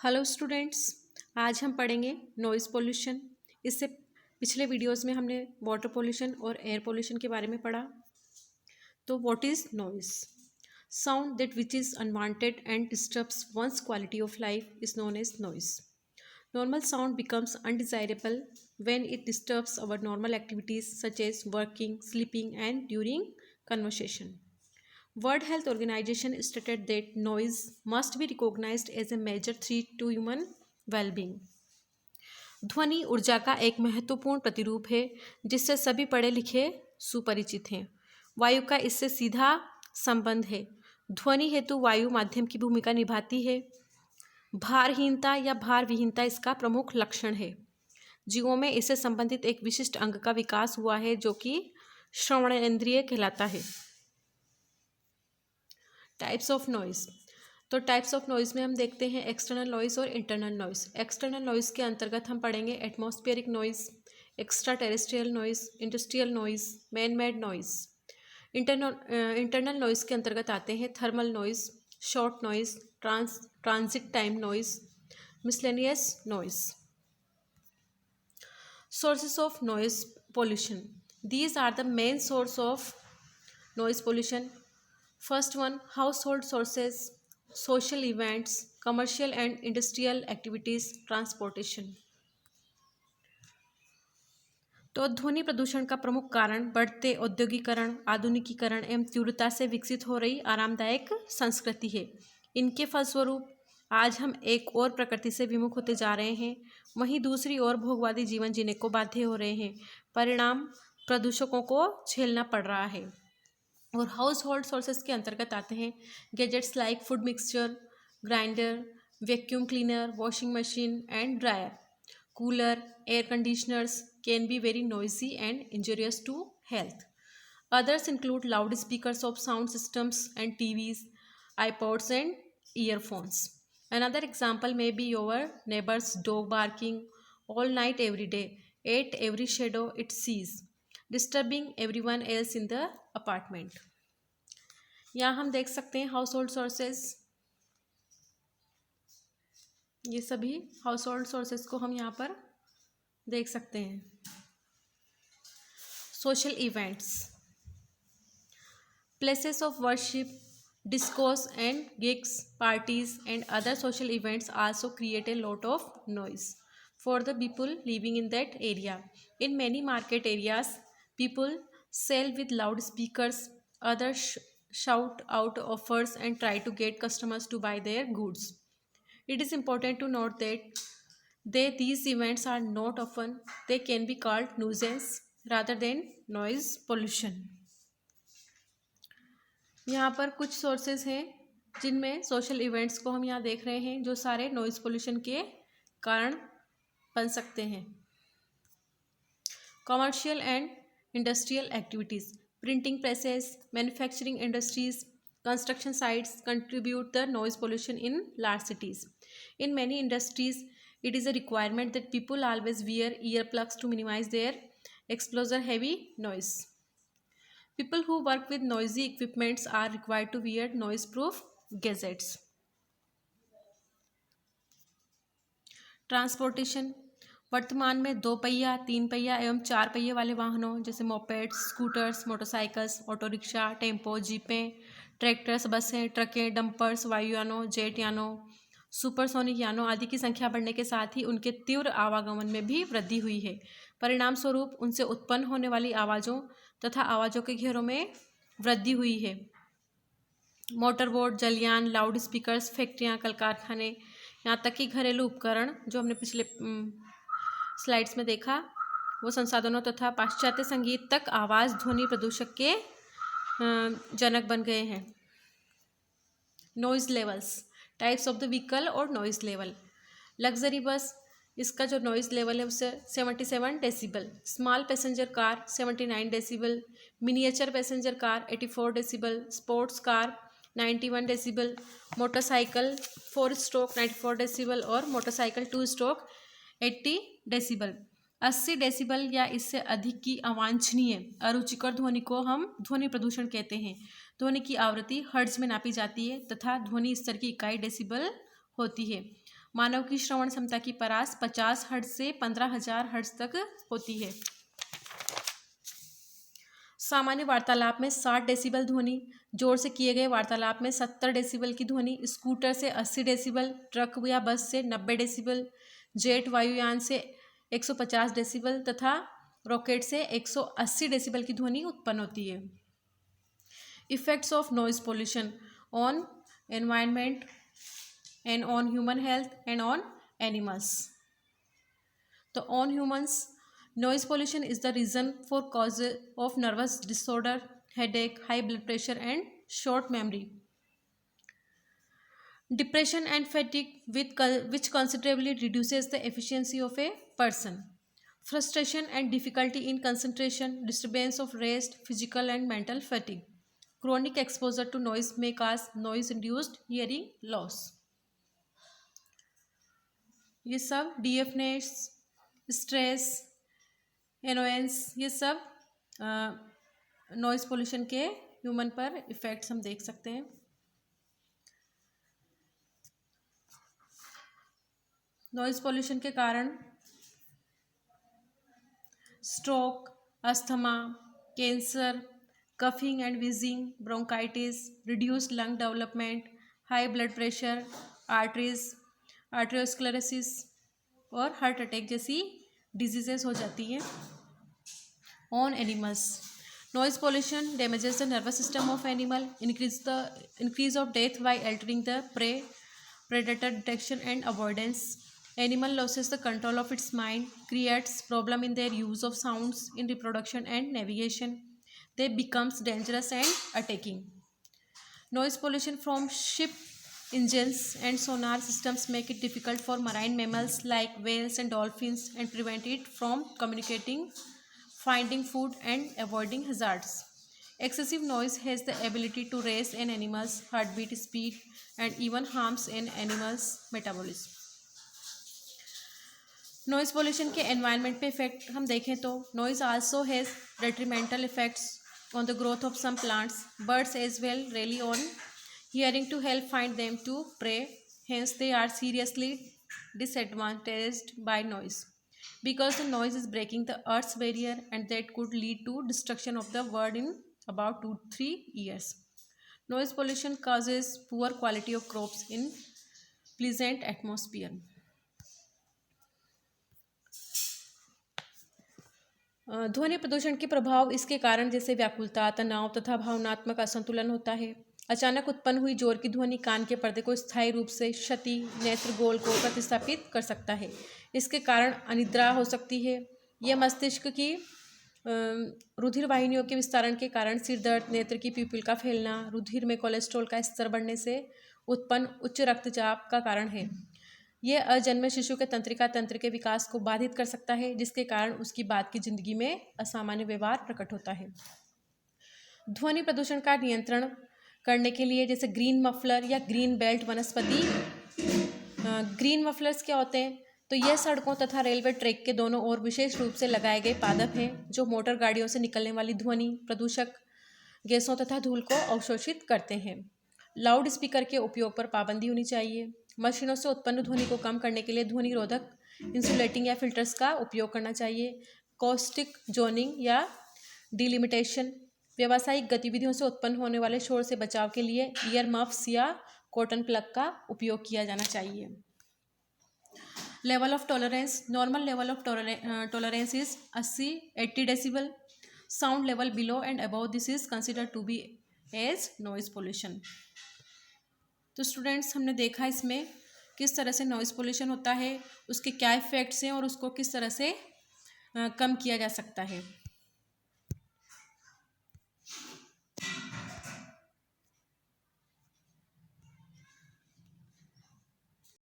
Hello students, आज हम पढ़ेंगे नॉइज़ पोल्यूशन। इससे पिछले वीडियोस में हमने वाटर पोल्यूशन और एयर पोल्यूशन के बारे में पढ़ा। तो what is noise? Sound that which is unwanted and disturbs one's quality of life is known as noise. Normal sound becomes undesirable when it disturbs our normal activities such as working, sleeping, and during conversation. World Health Organization stated that noise must be recognized as a major threat to human well-being. ध्वनि ऊर्जा का एक महत्वपूर्ण प्रतिरूप है जिससे सभी पढ़े लिखे सुपरिचित हैं। वायु का इससे सीधा संबंध है। ध्वनि हेतु वायु माध्यम की भूमिका निभाती है। भारहीनता या भार विहीनता इसका प्रमुख लक्षण है। जीवों में इससे संबंधित एक विशिष्ट अंग का विकास हुआ है जो कि श्रवणेंद्रिय कहलाता है। Types of noise. तो टाइप्स ऑफ नॉइज़ में हम देखते हैं एक्सटर्नल नॉइज़ और इंटरनल नॉइज़। एक्सटर्नल नॉइज़ के अंतर्गत हम पढ़ेंगे atmospheric noise, extra terrestrial noise, industrial noise, man made noise. Internal noise के अंतर्गत आते हैं thermal noise, short noise, transit time noise, miscellaneous noise. Sources of noise pollution. These are the main source of noise pollution. First one, household sources, social events, commercial and industrial activities, transportation. तो ध्वनि प्रदूषण का प्रमुख कारण बढ़ते औद्योगिकरण, आधुनिकीकरण एवं तीव्रता से विकसित हो रही आरामदायक संस्कृति है। इनके फलस्वरूप आज हम एक और प्रकृति से विमुख होते जा रहे हैं, वहीं दूसरी ओर भोगवादी जीवन जीने को बाध्य हो रहे हैं। परिणाम प्रदूषकों को झेलना पड़ रहा है। और हाउस होल्ड सोर्सेज के अंतर्गत आते हैं gadgets like food mixture, grinder, vacuum cleaner, washing machine and dryer, cooler, air conditioners can be very noisy and injurious to health. Others include loudspeakers of sound systems and TVs, iPods and earphones. Another example may be your neighbor's dog barking all night every day at every shadow it sees, disturbing everyone else in the apartment. यहाँ हम देख सकते हैं house hold sources. ये सभी house hold sources को हम यहाँ पर देख सकते हैं। Social events, places of worship, discos and gigs, parties and other social events also create a lot of noise for the people living in that area. In many market areas, people sell with loudspeakers, others shout out offers and try to get customers to buy their goods. It is important to note that these events are not often, they can be called nuisance rather than noise pollution. यहाँ पर कुछ sources हैं जिनमें social events को हम यहाँ देख रहे हैं जो सारे नॉइज़ पोल्यूशन के कारण बन सकते हैं। Commercial and industrial activities, printing presses, manufacturing industries, construction sites contribute the noise pollution in large cities. In many industries, it is a requirement that people always wear earplugs to minimize their exposure heavy noise. People who work with noisy equipments are required to wear noise-proof gadgets. Transportation, वर्तमान में 2 पहिया, 3 पहिया एवं 4 पहिए वाले वाहनों जैसे mopeds, scooters, motorcycles, auto rickshaw, tempo, जीपें, ट्रैक्टर्स, बसें, ट्रकें, डंपर्स, वायुयानों, जेट यानों, सुपरसोनिक यानों आदि की संख्या बढ़ने के साथ ही उनके तीव्र आवागमन में भी वृद्धि हुई है। परिणाम स्वरूप उनसे उत्पन्न होने वाली आवाज़ों तथा आवाज़ों के घेरों में वृद्धि हुई है। मोटरबोट, जलयान, लाउड स्पीकर्स, फैक्ट्रियाँ, कल कारखाने, यहाँ तक कि घरेलू उपकरण जो हमने पिछले स्लाइड्स में देखा, वो संसाधनों तथा पाश्चात्य संगीत तक आवाज़ ध्वनि प्रदूषक के जनक बन गए हैं। Noise levels, types of the vehicle और नॉइज़ लेवल। लग्जरी बस, इसका जो नॉइज़ लेवल है उससे 77 decibel, small passenger car 79 decibel, miniature passenger car 84 decibel, sports car 91 decibel, motorcycle 4 stroke 94 decibel और मोटरसाइकिल 2 स्ट्रोक 80 डेसिबल। 80 डेसिबल या इससे अधिक की अवांछनीय अरुचिकर ध्वनि को हम ध्वनि प्रदूषण कहते हैं। ध्वनि की आवृत्ति हर्ट्ज में नापी जाती है तथा ध्वनि स्तर की इकाई डेसिबल होती है। मानव की श्रवण क्षमता की परास 50 हर्ट्ज से 15,000 हर्ट्ज तक होती है। सामान्य वार्तालाप में 60 डेसिबल ध्वनि, जोर से किए गए वार्तालाप में 70 डेसिबल की ध्वनि, स्कूटर से 80 डेसिबल, ट्रक या बस से 90 डेसिबल, जेट वायुयान से 150 डेसिबल तथा रॉकेट से 180 डेसिबल की ध्वनि उत्पन्न होती है। Effects of noise pollution on environment and on human health and on animals. तो on humans, noise pollution is the reason for cause of nervous disorder, headache, high blood pressure and short memory, depression and fatigue which considerably reduces the efficiency of a person, frustration and difficulty in concentration, disturbance of rest, physical and mental fatigue. Chronic exposure to noise may cause noise induced hearing loss. ये सब डीएफनेस, stress, एनोएंस, ये सब noise pollution के human पर effects हम देख सकते हैं। नॉइज़ पोल्यूशन के कारण stroke, asthma, cancer, coughing and wheezing, bronchitis, reduced lung development, high blood pressure, arteriosclerosis और हार्ट अटैक जैसी डिजीजेस हो जाती हैं। On animals, noise pollution damages the nervous system of animal, increase of death by altering the predator detection and avoidance. Animal loses the control of its mind, creates problem in their use of sounds in reproduction and navigation. They becomes dangerous and attacking. Noise pollution from ship engines and sonar systems make it difficult for marine mammals like whales and dolphins and prevent it from communicating, finding food and avoiding hazards. Excessive noise has the ability to raise an animal's heartbeat speed and even harms an animal's metabolism. Noise pollution के environment पे effect हम देखें तो noise also has detrimental effects on the growth of some plants, birds as well rely on hearing to help find them to prey, hence they are seriously disadvantaged by noise. Because the noise is breaking the earth's barrier and that could lead to destruction of the world in about 2-3 years. Noise pollution causes poor quality of crops in pleasant atmosphere. ध्वनि प्रदूषण के प्रभाव इसके कारण जैसे व्याकुलता, तनाव तथा भावनात्मक असंतुलन होता है। अचानक उत्पन्न हुई जोर की ध्वनि कान के पर्दे को स्थायी रूप से क्षति, नेत्रगोल को प्रतिस्थापित कर सकता है। इसके कारण अनिद्रा हो सकती है। यह मस्तिष्क की रुधिर वाहिनियों के विस्तारण के कारण सिर दर्द, नेत्र की प्यूपिल का फैलना, रुधिर में कोलेस्ट्रॉल का स्तर बढ़ने से उत्पन्न उच्च रक्तचाप का कारण है। यह अजन्मे शिशु के तंत्रिका तंत्र के विकास को बाधित कर सकता है, जिसके कारण उसकी बाद की जिंदगी में असामान्य व्यवहार प्रकट होता है। ध्वनि प्रदूषण का नियंत्रण करने के लिए जैसे ग्रीन मफलर या ग्रीन बेल्ट वनस्पति, ग्रीन मफलर्स क्या होते हैं? तो यह सड़कों तथा रेलवे ट्रैक के दोनों ओर विशेष रूप से लगाए गए पादप हैं जो मोटर गाड़ियों से निकलने वाली ध्वनि प्रदूषक गैसों तथा धूल को अवशोषित करते हैं। लाउड स्पीकर के उपयोग पर पाबंदी होनी चाहिए। मशीनों से उत्पन्न ध्वनि को कम करने के लिए ध्वनि रोधक इंसुलेटिंग या फिल्टर्स का उपयोग करना चाहिए। कॉस्टिक जोनिंग या डिलिमिटेशन, व्यावसायिक गतिविधियों से उत्पन्न होने वाले शोर से बचाव के लिए ईयर मफ्स या कॉटन प्लग का उपयोग किया जाना चाहिए। Level of tolerance, normal level of tolerance is 80 decibel. Sound level below and above this is considered to be as noise pollution. तो स्टूडेंट्स, हमने देखा इसमें किस तरह से नॉइज पोल्यूशन होता है, उसके क्या इफेक्ट्स हैं और उसको किस तरह से कम किया जा सकता है।